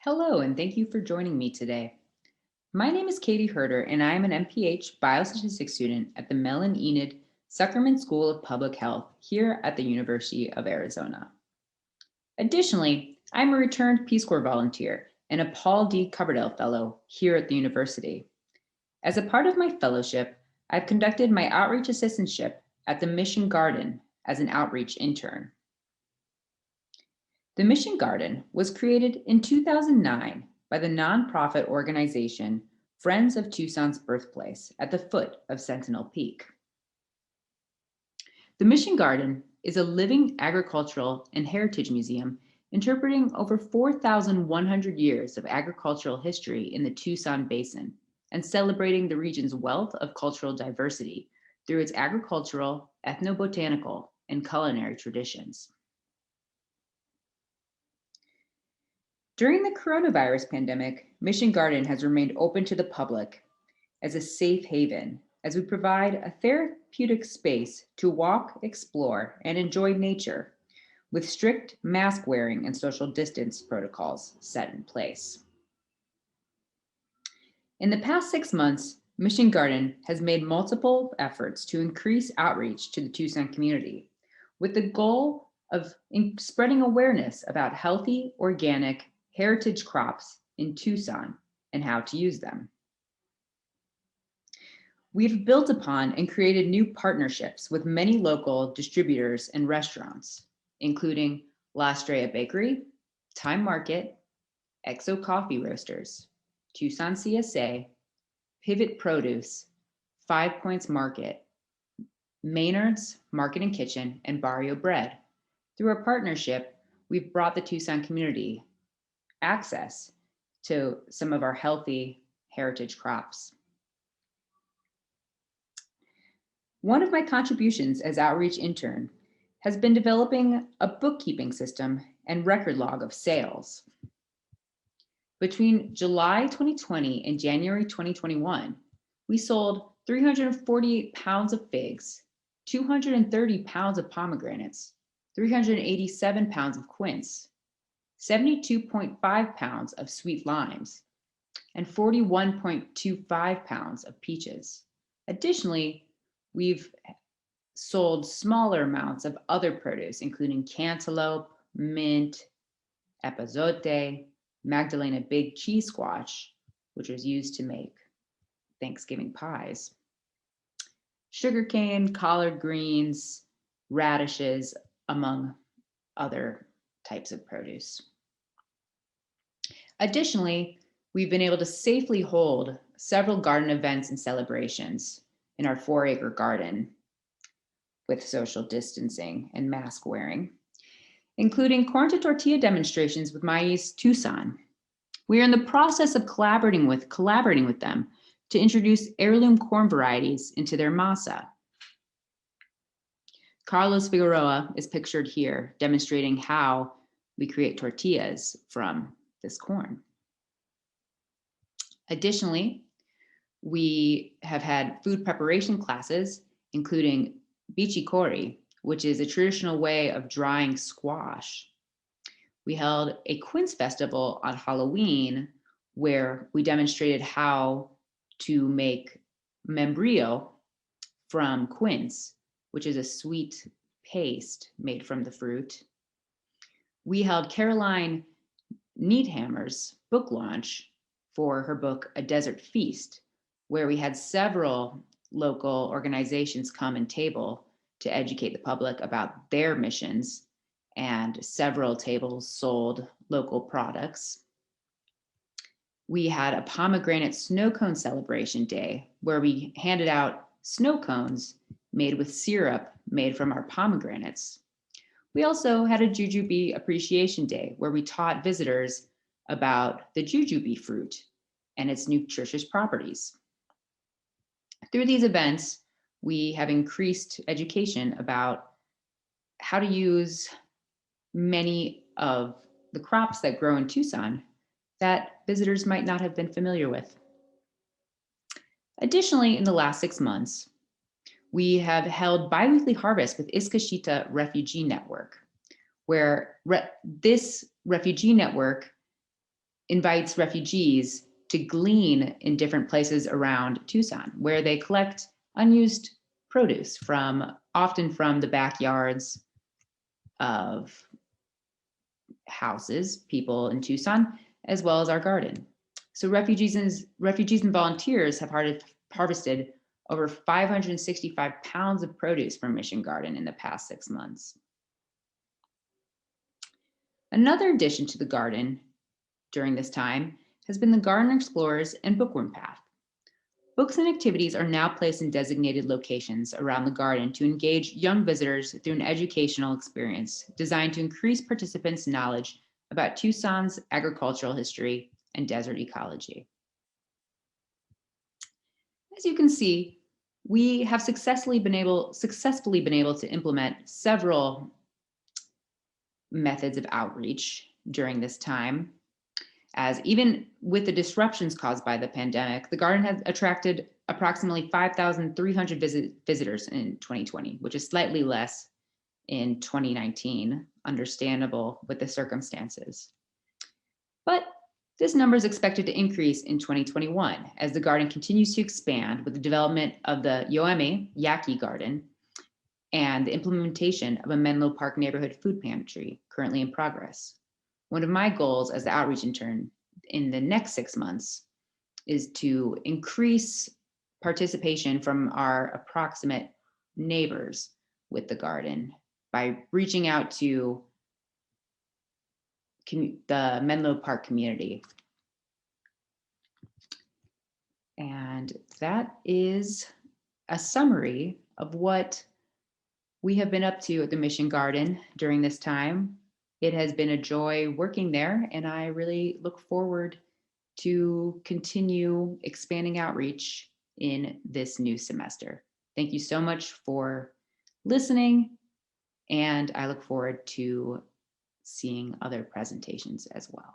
Hello, and thank you for joining me today. My name is Katie Herder, and I am an MPH Biostatistics student at the Mellon Enid Zuckerman School of Public Health here at the University of Arizona. Additionally, I'm a returned Peace Corps volunteer and a Paul D. Coverdell Fellow here at the university. As a part of my fellowship, I've conducted my outreach assistantship at the Mission Garden as an outreach intern. The Mission Garden was created in 2009 by the nonprofit organization Friends of Tucson's Birthplace at the foot of Sentinel Peak. The Mission Garden is a living agricultural and heritage museum interpreting over 4,100 years of agricultural history in the Tucson Basin and celebrating the region's wealth of cultural diversity through its agricultural, ethnobotanical, and culinary traditions. During the coronavirus pandemic, Mission Garden has remained open to the public as a safe haven as we provide a therapeutic space to walk, explore, and enjoy nature with strict mask wearing and social distance protocols set in place. In the past 6 months, Mission Garden has made multiple efforts to increase outreach to the Tucson community with the goal of spreading awareness about healthy, organic, heritage crops in Tucson and how to use them. We've built upon and created new partnerships with many local distributors and restaurants, including La Estrella Bakery, Time Market, Exo Coffee Roasters, Tucson CSA, Pivot Produce, 5 Points Market, Maynard's Market and Kitchen, and Barrio Bread. Through our partnership, we've brought the Tucson community access to some of our healthy heritage crops. One of my contributions as outreach intern has been developing a bookkeeping system and record log of sales. Between July 2020 and January 2021, we sold 348 pounds of figs, 230 pounds of pomegranates, 387 pounds of quince, 72.5 pounds of sweet limes, and 41.25 pounds of peaches. Additionally, we've sold smaller amounts of other produce, including cantaloupe, mint, epazote, Magdalena big cheese squash, which was used to make Thanksgiving pies, sugarcane, collard greens, radishes, among other types of produce. Additionally, we've been able to safely hold several garden events and celebrations in our 4-acre garden with social distancing and mask wearing, including corn to tortilla demonstrations with Maíz Tucson. We are in the process of collaborating with them to introduce heirloom corn varieties into their masa. Carlos Figueroa is pictured here demonstrating how we create tortillas from this corn. Additionally, we have had food preparation classes, including bichikori, which is a traditional way of drying squash. We held a quince festival on Halloween where we demonstrated how to make membrillo from quince, which is a sweet paste made from the fruit. We held Caroline Needhammer's book launch for her book, A Desert Feast, where we had several local organizations come and table to educate the public about their missions, and several tables sold local products. We had a pomegranate snow cone celebration day where we handed out snow cones made with syrup made from our pomegranates. We also had a jujube appreciation day where we taught visitors about the jujube fruit and its nutritious properties. Through these events, we have increased education about how to use many of the crops that grow in Tucson that visitors might not have been familiar with. Additionally, in the last 6 months, we have held biweekly harvest with Iskashita Refugee Network, where this refugee network invites refugees to glean in different places around Tucson, where they collect unused produce often from the backyards of houses, people in Tucson, as well as our garden. So refugees and volunteers have harvested over 565 pounds of produce from Mission Garden in the past 6 months. Another addition to the garden during this time has been the Garden Explorers and Bookworm Path. Books and activities are now placed in designated locations around the garden to engage young visitors through an educational experience designed to increase participants' knowledge about Tucson's agricultural history and desert ecology. As you can see, we have successfully been able to implement several methods of outreach during this time, as even with the disruptions caused by the pandemic, the garden has attracted approximately 5,300 visitors in 2020, which is slightly less in 2019, understandable with the circumstances. But this number is expected to increase in 2021 as the garden continues to expand with the development of the Yoemi Yaqui Garden and the implementation of a Menlo Park neighborhood food pantry currently in progress. One of my goals as the outreach intern in the next 6 months is to increase participation from our approximate neighbors with the garden by reaching out to the Menlo Park community. And that is a summary of what we have been up to at the Mission Garden during this time. It has been a joy working there, and I really look forward to continue expanding outreach in this new semester. Thank you so much for listening, and I look forward to seeing other presentations as well.